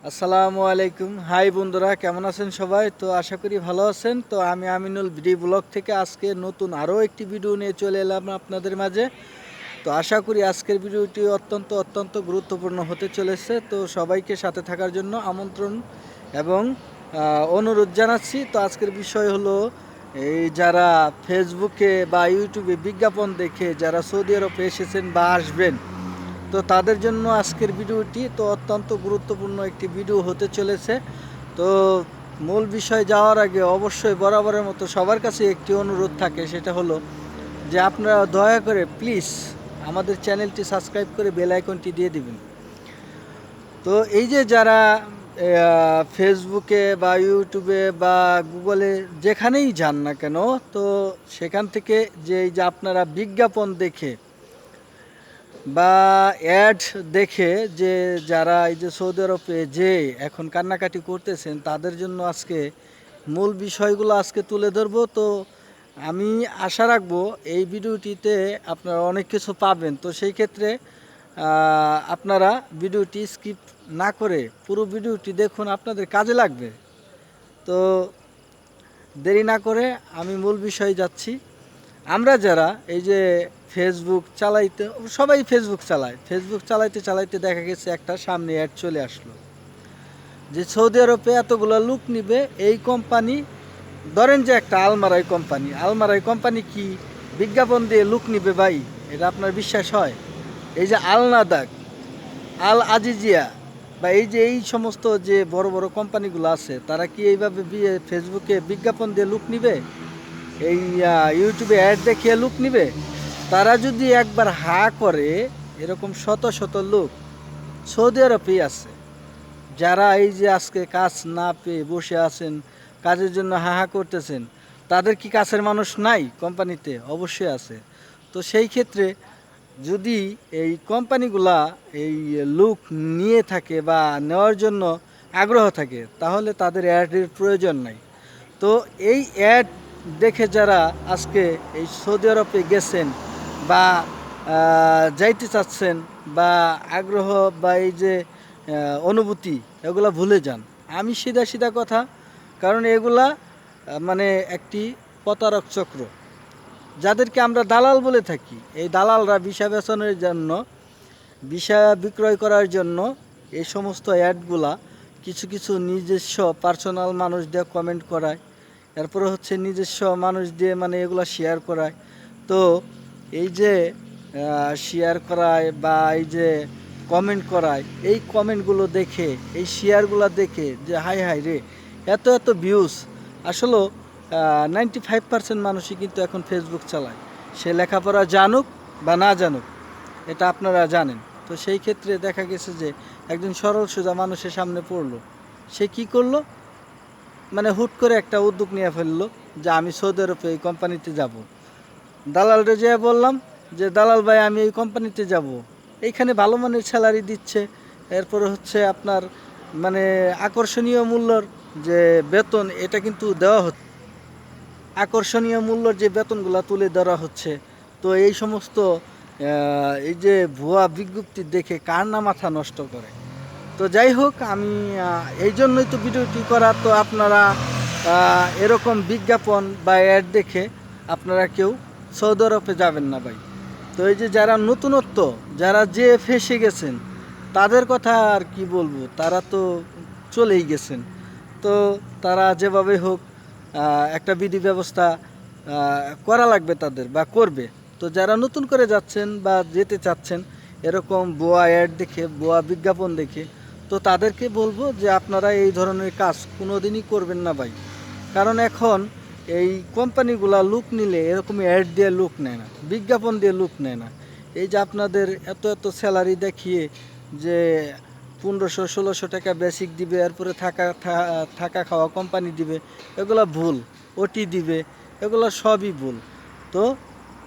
আসসালামু আলাইকুম। হাই বন্ধুরা, কেমন আছেন সবাই? তো আশা করি ভালো আছেন। তো আমি আমিনুল ভিডি ব্লগ থেকে আজকে নতুন আরও একটি ভিডিও নিয়ে চলে এলাম আপনাদের মাঝে। তো আশা করি আজকের ভিডিওটি অত্যন্ত গুরুত্বপূর্ণ হতে চলেছে। তো সবাইকে সাথে থাকার জন্য আমন্ত্রণ এবং অনুরোধ জানাচ্ছি। তো আজকের বিষয় হলো এই যারা ফেসবুকে বা ইউটিউবে বিজ্ঞাপন দেখে যারা সৌদি আরবে এসেছেন বা আসবেন, তো তাদের জন্য আজকের ভিডিওটি তো অত্যন্ত গুরুত্বপূর্ণ একটি ভিডিও হতে চলেছে। তো মূল বিষয় যাওয়ার আগে অবশ্যই বরাবরের মতো সবার কাছে একটি অনুরোধ থাকে, সেটা হলো যে আপনারা দয়া করে প্লিজ আমাদের চ্যানেলটি সাবস্ক্রাইব করে বেল আইকনটি দিয়ে দিবেন। তো এই যে যারা ফেসবুকে বা ইউটিউবে বা গুগলে যেখানেই যান না কেন, তো সেখান থেকে যে এই যে আপনারা বিজ্ঞাপন দেখে বা অ্যাড দেখে যে যারা এই যে সৌদি আরবে যে এখন কান্নাকাটি করতেছেন, তাদের জন্য আজকে মূল বিষয়গুলো আজকে তুলে ধরবো। তো আমি আশা রাখবো এই ভিডিওটিতে আপনারা অনেক কিছু পাবেন। তো সেই ক্ষেত্রে আপনারা ভিডিওটি স্কিপ না করে পুরো ভিডিওটি দেখুন, আপনাদের কাজে লাগবে। তো দেরি না করে আমি মূল বিষয়ে যাচ্ছি। আমরা যারা এই যে ফেসবুক চালাইতে, সবাই ফেসবুক চালায়, ফেসবুক চালাইতে চালাইতে দেখা গেছে একটা সামনে অ্যাড চলে আসলো যে সৌদি আরবে এতগুলো লুক নিবে এই কোম্পানি। ধরেন যে একটা আলমারাই কোম্পানি কি বিজ্ঞাপন দিয়ে লুক নিবে ভাই? এটা আপনার বিশ্বাস হয়? এই যে আলনাদাক, আল আজিজিয়া বা এই যে এই সমস্ত যে বড় বড় কোম্পানিগুলো আছে, তারা কি এইভাবে ফেসবুকে বিজ্ঞাপন দিয়ে লুক নিবে? এই ইউটিউবে অ্যাড দেখিয়ে লুক নিবে? তারা যদি একবার হা করে, এরকম শত শত লোক সৌদি আরবেই আছে যারা এই যে আজকে কাজ না পেয়ে বসে আছেন, কাজের জন্য হা হা করতেছেন। তাদের কি কাছের মানুষ নাই কোম্পানিতে? অবশ্যই আছে। তো সেই ক্ষেত্রে যদি এই কোম্পানিগুলা এই লুক নিয়ে থাকে বা নেওয়ার জন্য আগ্রহ থাকে, তাহলে তাদের অ্যাডের প্রয়োজন নাই। তো এই অ্যাড দেখে যারা আজকে এই সৌদি আরবে গেছেন বা যাইতে চাচ্ছেন বা আগ্রহ বা এই যে অনুভূতি, এগুলা ভুলে যান। আমি সিধা সিধা কথা, কারণ এগুলা মানে একটি প্রতারক চক্র, যাদেরকে আমরা দালাল বলে থাকি। এই দালালরা ভিসা বেচনের জন্য, ভিসা বিক্রয় করার জন্য এই সমস্ত অ্যাডগুলা কিছু কিছু নিজস্ব পার্সোনাল মানুষ দিয়ে কমেন্ট করায়, এরপরে হচ্ছে নিজস্ব মানুষ দিয়ে মানে এগুলো শেয়ার করায়। তো এই যে শেয়ার করায় বা এই যে কমেন্ট করায়, এই কমেন্টগুলো দেখে, এই শেয়ারগুলো দেখে যে হাই হাই রে, এত এত ভিউজ। আসলে 95% মানুষই কিন্তু এখন ফেসবুক চালায়, সে লেখাপড়া জানুক বা না জানুক, এটা আপনারা জানেন। তো সেই ক্ষেত্রে দেখা গেছে যে একজন সরল সোজা মানুষের সামনে পড়লো, সে কি করলো, মানে হুট করে একটা উদ্যোগ নিয়ে ফেললো যে আমি সৌদি আরবে এই কোম্পানিতে যাব। দালালরে যেয়ে বললাম যে দালাল ভাই, আমি এই কোম্পানিতে যাব, এইখানে ভালো মানের স্যালারি দিচ্ছে, এরপরে হচ্ছে আপনার মানে আকর্ষণীয় মূল্যর যে বেতন, এটা কিন্তু দেওয়া হচ্ছে, আকর্ষণীয় মূল্যর যে বেতনগুলো তুলে ধরা হচ্ছে। তো এই সমস্ত এই যে ভুয়া বিজ্ঞপ্তি দেখে কার না মাথা নষ্ট করে। তো যাই হোক, আমি এই জন্যই তো ভিডিওটি করা। তো আপনারা এরকম বিজ্ঞাপন বা অ্যাড দেখে আপনারা কেউ সৌদি আরবে যাবেন না ভাই। তো এই যে যারা নতুনত্ব, যারা যে ফেসে গেছেন, তাদের কথা আর কি বলবো, তারা তো চলেই গেছেন। তো তারা যেভাবে হোক একটা বিধি ব্যবস্থা করা লাগবে তাদের, বা করবে। তো যারা নতুন করে যাচ্ছেন বা যেতে চাচ্ছেন এরকম ভুয়া অ্যাড দেখে, ভুয়া বিজ্ঞাপন দেখে, তো তাদেরকে বলবো যে আপনারা এই ধরনের কাজ কোনো দিনই করবেন না ভাই। কারণ এখন এই কোম্পানিগুলা লুক নিলে এরকম অ্যাড দিয়ে লুক নেয় না, বিজ্ঞাপন দিয়ে লুক নেয় না। এই যে আপনাদের এত এত স্যালারি দেখিয়ে যে 1500-1600 টাকা বেসিক দিবে, এরপরে থাকা থাকা খাওয়া কোম্পানি দিবে, এগুলো ভুল। ওটি দিবে, এগুলো সবই ভুল। তো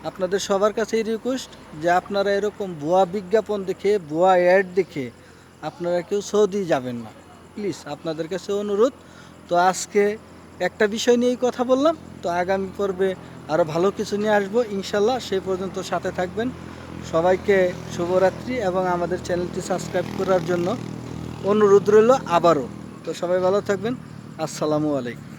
আপনাদের সবার কাছেই রিকোয়েস্ট যে আপনারা এরকম ভুয়া বিজ্ঞাপন দেখে, ভুয়া অ্যাড দেখে আপনারা কেউ সৌদি যাবেন না, প্লিজ আপনাদের কাছে অনুরোধ। তো আজকে একটা বিষয় নিয়েই কথা বললাম। তো আগামী পর্বে আরও ভালো কিছু নিয়ে আসবো ইনশাল্লাহ। সেই পর্যন্ত সাথে থাকবেন। সবাইকে শুভরাত্রি এবং আমাদের চ্যানেলটি সাবস্ক্রাইব করার জন্য অনুরোধ রইল আবারও। তো সবাই ভালো থাকবেন। আসসালামু আলাইকুম।